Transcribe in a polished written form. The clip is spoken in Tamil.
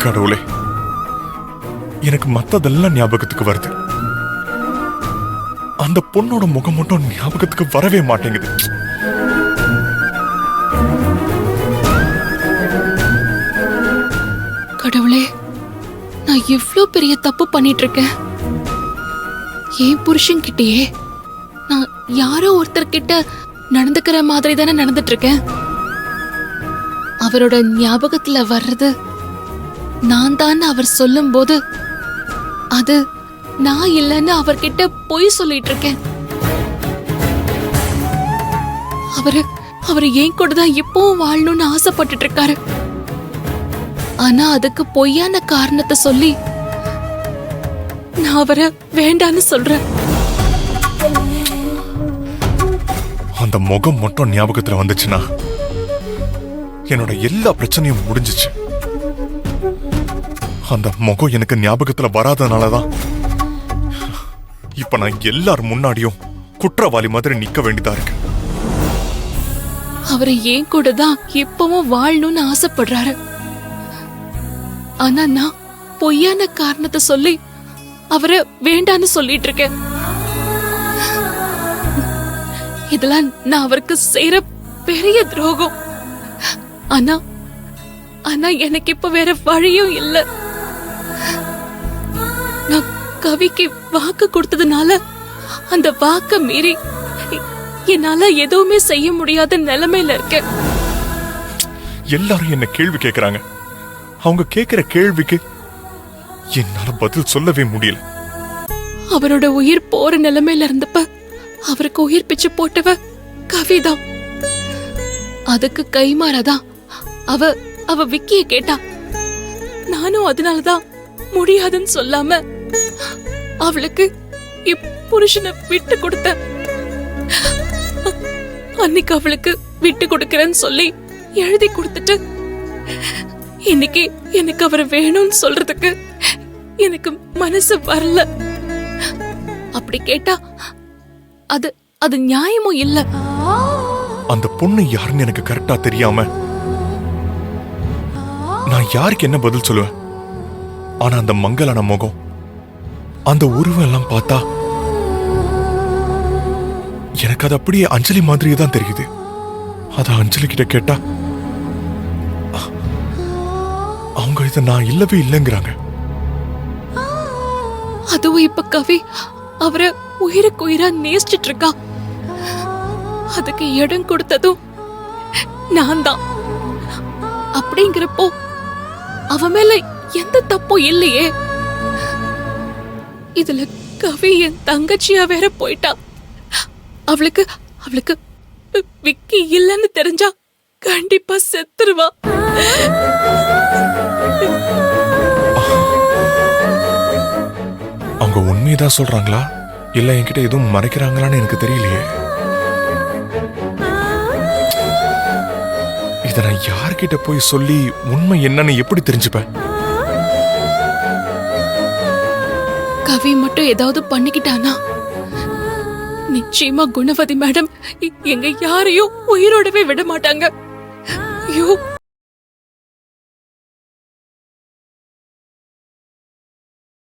கடவுளே, எனக்கு மத்ததெல்லாம் ஞாபகத்துக்கு வருது, அந்த பொண்ணோட முகம் மட்டும் ஞாபகத்துக்கு வரவே மாட்டேங்குது. கடவுளே, நான் இவ்ளோ பெரிய தப்பு பண்ணிட்டு இருக்கேன். என் புருஷன் கிட்டயே நான் யாரோ ஒருத்தர்கிட்ட நடந்துக்கிற மாதிரி தானே நடந்துட்டு இருக்கேன். அவரோட ஞாபகத்துல வர்றது நான் தான் அவர் சொல்லும் போது அது நான் இல்லைன்னு அவர்கிட்ட பொய் சொல்லிட்டு இருக்கேன். அவரு என் கூட தான் இப்பவும் வாழணும்னு ஆசைப்பட்டுட்டு இருக்காரு. ஆனா அதுக்கு பொய்யான காரணத்தை சொல்லி நான் அவரை வேண்டான்னு சொல்றேன். அந்த முகம் மட்டும் ஞாபகத்துல வந்துச்சுன்னா என்னோட எல்லா பிரச்சனையும் முடிஞ்சிச்சு. அந்த முகம் எனக்கு ஞாபகத்துல வராதனாலதான் இப்ப நான் எல்லாரும் முன்னாடியும் குற்றவாளி மாதிரி நிக்க வேண்டியதா இருக்கு. அவரை ஏன் கூட தான் இப்பவும் வாழணும்னு ஆசைப்படுறாரு. ஆனா நான் பொய்யான காரணத்தை சொல்லி அவரை வேண்டான்னு சொல்லிட்டு இருக்கேன். இதெல்லாம் நான் அவருக்கு செய்யற பெரிய துரோகம். ஆனா ஆனா எனக்கு இப்ப வேற வழியும் இல்ல. நான் கவிக்கு வாக்கு கொடுத்ததுனால அந்த வாக்க மீறி என்னால எதுவுமே செய்ய முடியாத நிலைமையில இருக்கேன். எல்லாரும் என்ன கேள்வி கேக்குறாங்க. அவங்க கேக்குற கேள்விக்கு என்னால பதில் சொல்லவே முடியல. அவரோட உயிர் போற நிலைமையில இருந்தப்ப அவருக்கு உயிர் பிச்சு போட்டவ கவிதான். அதுக்கு கைமாறாதான் அவ விக்கிய கேட்டா. நானும் அதனாலதான் முடியாதுன்னு சொல்லாம அவளுக்கு புருஷனை விட்டு கொடுத்த. அன்னைக்கு அவளுக்கு விட்டு கொடுக்கறேன்னு சொல்லி எழுதி கொடுத்துட்டு இன்னைக்கு எனக்கு அவரை வேணும்னு சொல்றதுக்கு எனக்கு மனசு வரல. அப்படி கேட்டா அது நியாயமும் இல்ல. அந்த பொண்ணு யாருன்னு எனக்கு கரெக்டா தெரியாம நான் யாருக்கு என்ன பதில் சொல்லுவேன்? ஆனா அந்த மங்கலான முகம், அந்த உருவம் எல்லாம் பார்த்தா எனக்கு அது அப்படியே அஞ்சலி மாதிரியே தான் தெரியுது. அத அஞ்சலி கிட்ட கேட்டா அவங்க இத நான் இல்லவே இல்லைங்கிறாங்க. அதுவும் இப்ப கவி அவரை உயிருக்கு உயிரா நேசிச்சிட்டு இருக்கா. அதுக்கு இடம் கொடுத்ததும் நான் தான். அப்படிங்கிறப்போ அவ மேல எந்த தப்பும் இல்லையே. இதுல கவி என் தங்கச்சியா வேற போயிட்டா. அவளுக்கு விக்கி இல்லன்னு தெரிஞ்சா கண்டிப்பா செத்துருவா. அவங்க உண்மையதான் சொல்றாங்களா இல்ல என்கிட்ட எதுவும் மறைக்கிறாங்களான்னு எனக்கு தெரியலையே. இத நான் யார்கிட்ட போய் சொல்லி உண்மை என்னன்னு எப்படி தெரிஞ்சுப்பேன்? கவி மட்டும் ஏதாவது பண்ணிக்கிட்டானா நிச்சயமா குணவதி மேடம் எங்க யாரையும் உயிரோடவே விட மாட்டாங்க. ஐயோ,